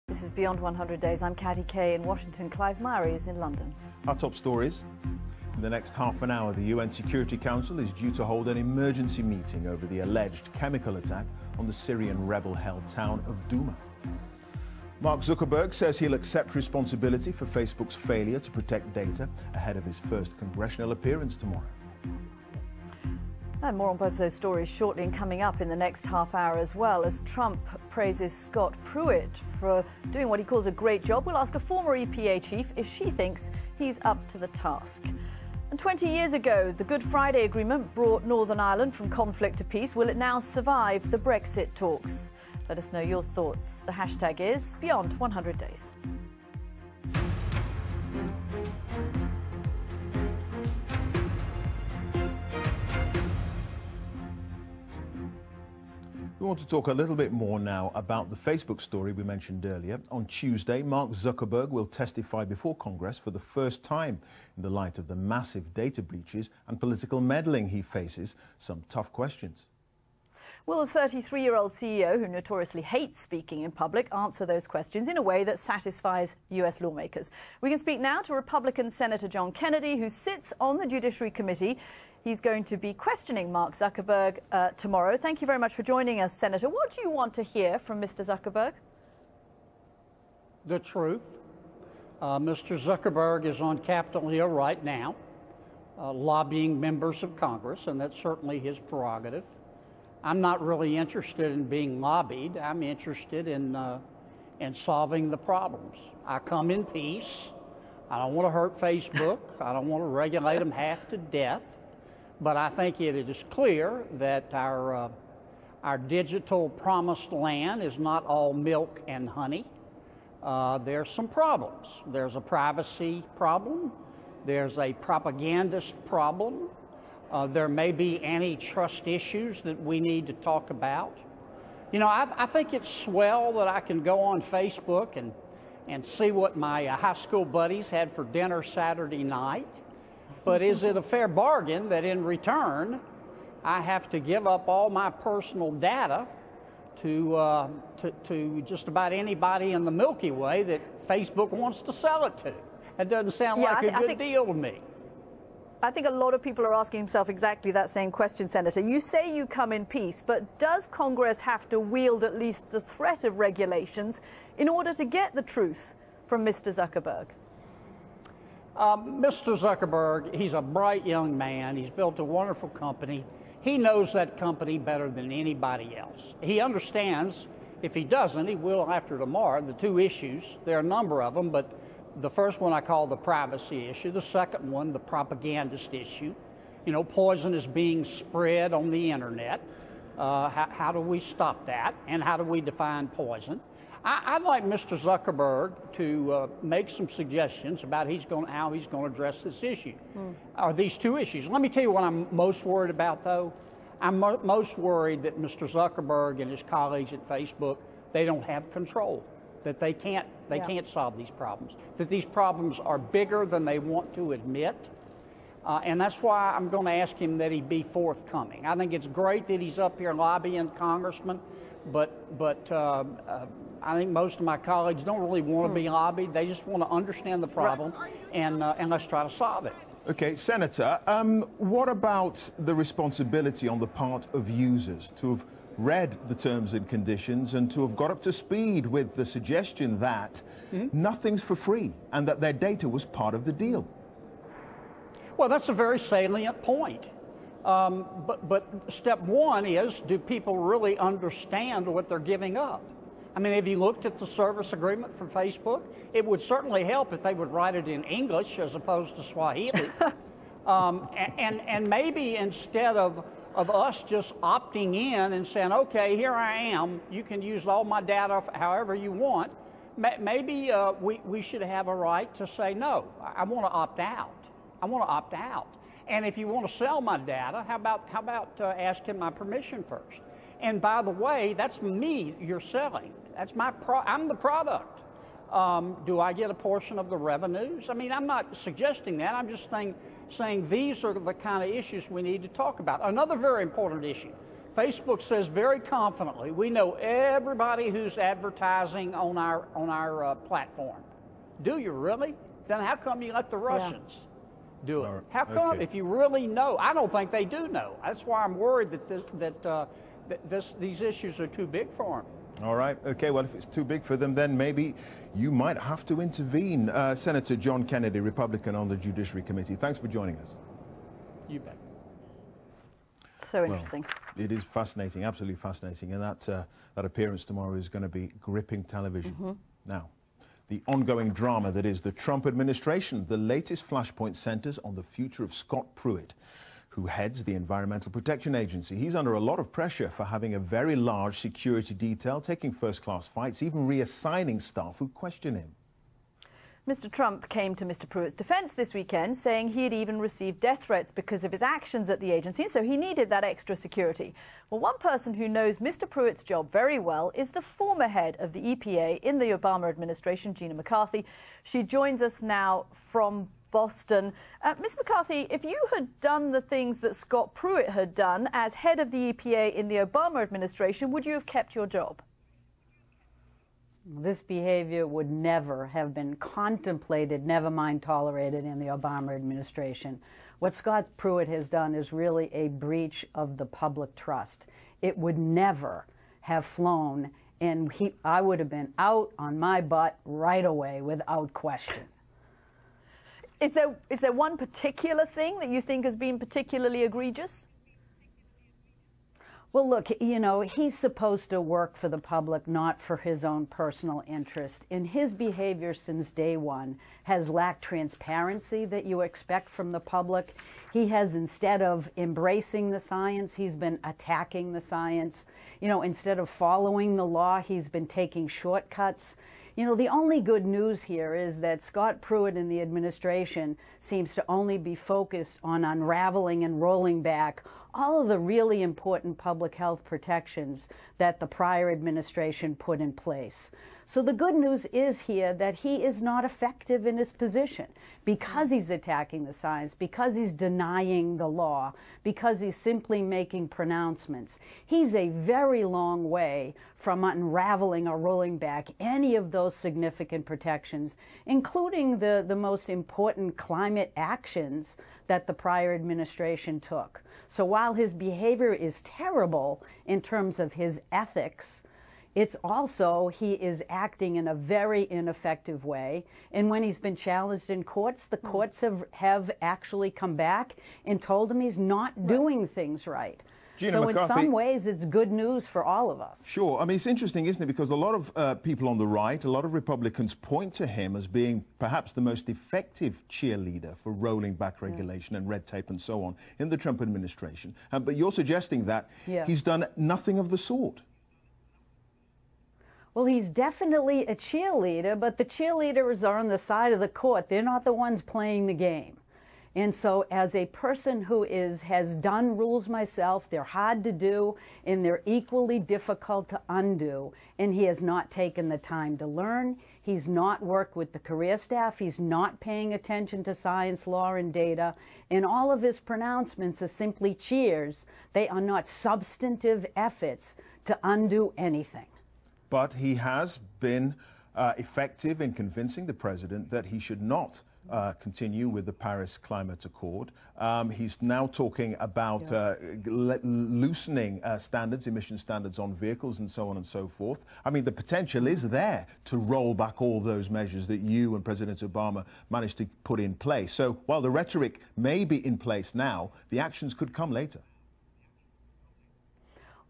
This is Beyond 100 Days. I'm Katty Kay in Washington. Clive Myrie is in London. Our top stories. In the next half an hour, the UN Security Council is due to hold an emergency meeting over the alleged chemical attack on the Syrian rebel-held town of Douma. Mark Zuckerberg says he'll accept responsibility for Facebook's failure to protect data ahead of his first congressional appearance tomorrow. And more on both those stories shortly and coming up in the next half hour as well. As Trump praises Scott Pruitt for doing what he calls a great job, we'll ask a former EPA chief if she thinks he's up to the task. And 20 years ago, the Good Friday Agreement brought Northern Ireland from conflict to peace. Will it now survive the Brexit talks? Let us know your thoughts. The hashtag is Beyond 100 Days. We want to talk a little bit more now about the Facebook story we mentioned earlier. On Tuesday, Mark Zuckerberg will testify before Congress for the first time in the light of the massive data breaches and political meddling he faces. Some tough questions. Will the 33-year-old CEO, who notoriously hates speaking in public, answer those questions in a way that satisfies US lawmakers? We can speak now to Republican Senator John Kennedy, who sits on the Judiciary Committee. He's going to be questioning Mark Zuckerberg tomorrow. Thank you very much for joining us, Senator. What do you want to hear from Mr. Zuckerberg? The truth. Mr. Zuckerberg is on Capitol Hill right now, lobbying members of Congress, and that's certainly his prerogative. I'm not really interested in being lobbied. I'm interested in solving the problems. I come in peace. I don't want to hurt Facebook. I don't want to regulate them half to death. But I think it is clear that our digital promised land is not all milk and honey. There's some problems. There's a privacy problem. There's a propagandist problem. There may be antitrust issues that we need to talk about. You know, I think it's swell that I can go on Facebook and see what my high school buddies had for dinner Saturday night. But is it a fair bargain that in return I have to give up all my personal data to just about anybody in the Milky Way that Facebook wants to sell it to? That doesn't sound like a good deal to me. I think a lot of people are asking themselves exactly that same question, Senator. You say you come in peace, but does Congress have to wield at least the threat of regulations in order to get the truth from Mr. Zuckerberg? Mr. Zuckerberg, he's a bright young man. He's built a wonderful company. He knows that company better than anybody else. He understands, if he doesn't, he will after tomorrow, the two issues. There are a number of them, but the first one I call the privacy issue. The second one, the propagandist issue. You know, poison is being spread on the internet. How do we stop that? And how do we define poison? I'd like Mr. Zuckerberg to make some suggestions about how he's going to address this issue, or these two issues. Let me tell you what I'm most worried about, though. I'm most worried that Mr. Zuckerberg and his colleagues at Facebook, they don't have control, that they can't solve these problems, that these problems are bigger than they want to admit. And that's why I'm going to ask him that he be forthcoming. I think it's great that he's up here lobbying Congressman, but I think most of my colleagues don't really want to be lobbied. They just want to understand the problem, and let's try to solve it. Okay, Senator, what about the responsibility on the part of users to have read the terms and conditions and to have got up to speed with the suggestion that nothing's for free and that their data was part of the deal? Well, that's a very salient point. But step one is, do people really understand what they're giving up? I mean, have you looked at the service agreement for Facebook? It would certainly help if they would write it in English as opposed to Swahili. And maybe instead of us just opting in and saying, okay, here I am, you can use all my data however you want, maybe we should have a right to say, no, I want to opt out. I want to opt out. And if you want to sell my data, how about asking my permission first? And by the way, that's me you're selling. That's I'm the product. Do I get a portion of the revenues? I mean, I'm not suggesting that. I'm just saying these are the kind of issues we need to talk about. Another very important issue. Facebook says very confidently, we know everybody who's advertising on our platform. Do you really? Then how come you let the Russians do it? How come, if you really know? I don't think they do know. That's why I'm worried that these issues are too big for them. All right. Okay. Well, if it's too big for them, then maybe you might have to intervene. Senator John Kennedy, Republican on the Judiciary Committee. Thanks for joining us. You bet. So interesting. Well, it is fascinating, absolutely fascinating. And that appearance tomorrow is going to be gripping television. Now, the ongoing drama that is the Trump administration, the latest flashpoint centers on the future of Scott Pruitt, who heads the Environmental Protection Agency. He's under a lot of pressure for having a very large security detail, taking first-class fights, even reassigning staff who question him. Mr. Trump came to Mr. Pruitt's defense this weekend, saying he had even received death threats because of his actions at the agency, and so he needed that extra security. Well, one person who knows Mr. Pruitt's job very well is the former head of the EPA in the Obama administration, Gina McCarthy. She joins us now from Boston. Ms. McCarthy, if you had done the things that Scott Pruitt had done as head of the EPA in the Obama administration, would you have kept your job? This behavior would never have been contemplated, never mind tolerated, in the Obama administration. What Scott Pruitt has done is really a breach of the public trust. It would never have flown, and I would have been out on my butt right away without question. Is there one particular thing that you think has been particularly egregious? Well, look, you know, he's supposed to work for the public, not for his own personal interest. And his behavior since day one has lacked transparency that you expect from the public. He has, instead of embracing the science, he's been attacking the science. You know, instead of following the law, he's been taking shortcuts. You know, the only good news here is that Scott Pruitt and the administration seems to only be focused on unraveling and rolling back all of the really important public health protections that the prior administration put in place. So the good news is here that he is not effective in his position because he's attacking the science, because he's denying the law, because he's simply making pronouncements. He's a very long way from unraveling or rolling back any of those significant protections, including the most important climate actions that the prior administration took. So while his behavior is terrible in terms of his ethics, it's also he is acting in a very ineffective way. And when he's been challenged in courts, the courts have actually come back and told him he's not doing things right. Gina so McCarthy, in some ways, it's good news for all of us. Sure. I mean, it's interesting, isn't it? Because a lot of people on the right, a lot of Republicans point to him as being perhaps the most effective cheerleader for rolling back regulation and red tape and so on in the Trump administration. But you're suggesting that he's done nothing of the sort. Well, he's definitely a cheerleader, but the cheerleaders are on the side of the court. They're not the ones playing the game. And so as a person who has done rules myself, they're hard to do and they're equally difficult to undo. And he has not taken the time to learn. He's not worked with the career staff. He's not paying attention to science, law, and data. And all of his pronouncements are simply cheers. They are not substantive efforts to undo anything. But he has been effective in convincing the president that he should not continue with the Paris Climate Accord. He's now talking about loosening emission standards on vehicles and so on and so forth. I mean, the potential is there to roll back all those measures that you and President Obama managed to put in place. So while the rhetoric may be in place now, the actions could come later.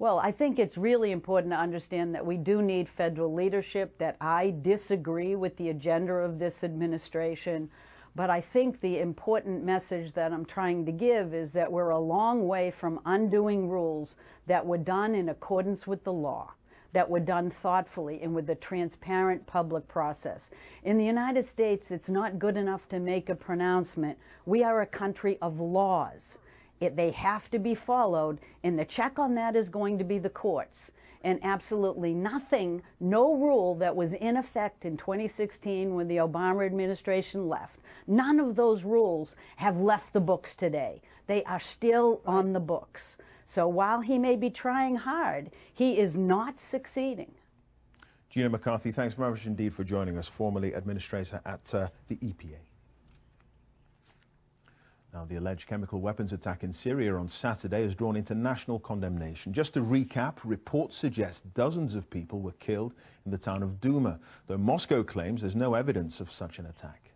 Well, I think it's really important to understand that we do need federal leadership, that I disagree with the agenda of this administration. But I think the important message that I'm trying to give is that we're a long way from undoing rules that were done in accordance with the law, that were done thoughtfully and with a transparent public process. In the United States, it's not good enough to make a pronouncement. We are a country of laws. They have to be followed, and the check on that is going to be the courts. and absolutely nothing, no rule that was in effect in 2016 when the Obama administration left, none of those rules have left the books today. They are still on the books. So while he may be trying hard, he is not succeeding. Gina McCarthy, thanks very much indeed for joining us, formerly administrator at the EPA. Now, the alleged chemical weapons attack in Syria on Saturday has drawn international condemnation. Just to recap, reports suggest dozens of people were killed in the town of Douma, though Moscow claims there's no evidence of such an attack.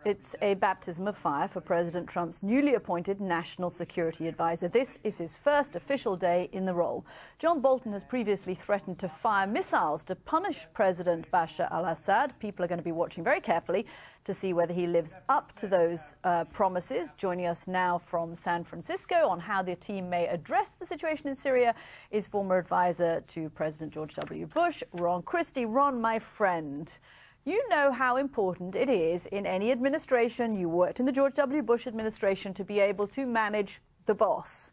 It's a baptism of fire for President Trump's newly appointed national security advisor. This is his first official day in the role. John Bolton has previously threatened to fire missiles to punish President Bashar al-Assad. People are going to be watching very carefully to see whether he lives up to those promises. Joining us now from San Francisco on how the team may address the situation in Syria is former advisor to President George W. Bush, Ron Christie. Ron, my friend, you know how important it is in any administration. You worked in the George W. Bush administration to be able to manage the boss.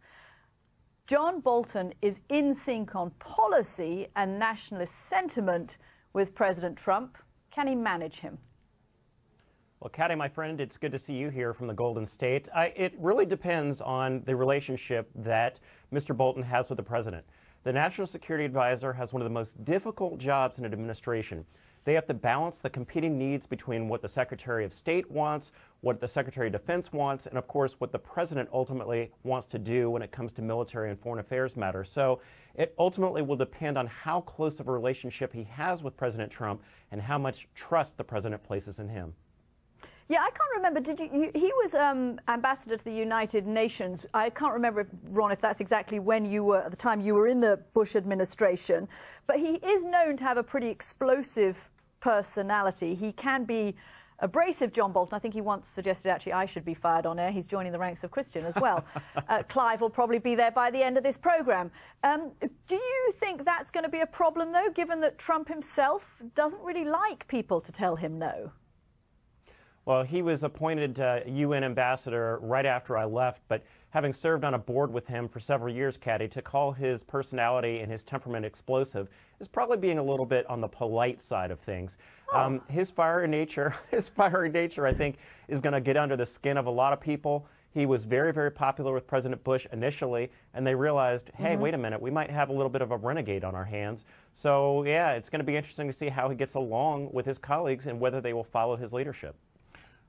John Bolton is in sync on policy and nationalist sentiment with President Trump. Can he manage him? Well, Katty, my friend, it's good to see you here from the Golden State. It really depends on the relationship that Mr. Bolton has with the president. The National Security Advisor has one of the most difficult jobs in an administration. They have to balance the competing needs between what the Secretary of State wants, what the Secretary of Defense wants, and of course what the President ultimately wants to do when it comes to military and foreign affairs matters. So it ultimately will depend on how close of a relationship he has with President Trump and how much trust the President places in him. Yeah, I can't remember. He was ambassador to the United Nations. I can't remember, Ron, if that's exactly when you were, at the time you were in the Bush administration. But he is known to have a pretty explosive personality. He can be abrasive, John Bolton. I think he once suggested actually I should be fired on air. He's joining the ranks of Christian as well. Clive will probably be there by the end of this programme. Do you think that's going to be a problem, though, given that Trump himself doesn't really like people to tell him no? Well, he was appointed UN ambassador right after I left, but having served on a board with him for several years, Katty, to call his personality and his temperament explosive is probably being a little bit on the polite side of things. Oh. His fiery nature, I think, is going to get under the skin of a lot of people. He was very, very popular with President Bush initially, and they realized, hey, wait a minute, we might have a little bit of a renegade on our hands. So, yeah, it's going to be interesting to see how he gets along with his colleagues and whether they will follow his leadership.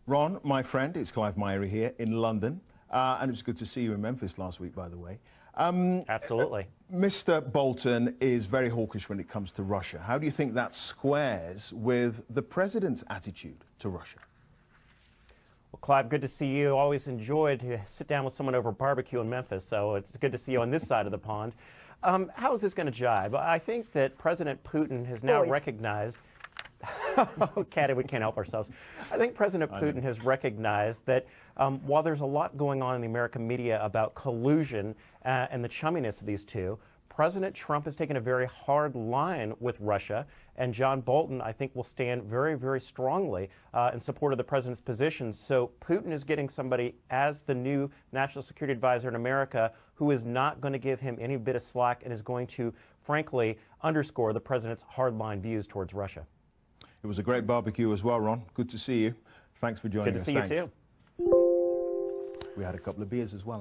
Ron, my friend, it's Clive Myrie here in London, and it was good to see you in Memphis last week, by the way. Absolutely. Mr. Bolton is very hawkish when it comes to Russia. How do you think that squares with the president's attitude to Russia? Well, Clive, good to see you. Always enjoyed to sit down with someone over barbecue in Memphis, so it's good to see you on this side of the pond. How is this going to jibe? I think that President Putin has now recognized... Katty, we can't help ourselves. I think President Putin has recognized that while there's a lot going on in the American media about collusion and the chumminess of these two, President Trump has taken a very hard line with Russia, and John Bolton, I think, will stand very, very strongly in support of the president's position. So Putin is getting somebody as the new national security advisor in America who is not going to give him any bit of slack and is going to, frankly, underscore the president's hardline views towards Russia. It was a great barbecue as well, Ron. Good to see you. Thanks for joining us. Good to see you, too. We had a couple of beers as well.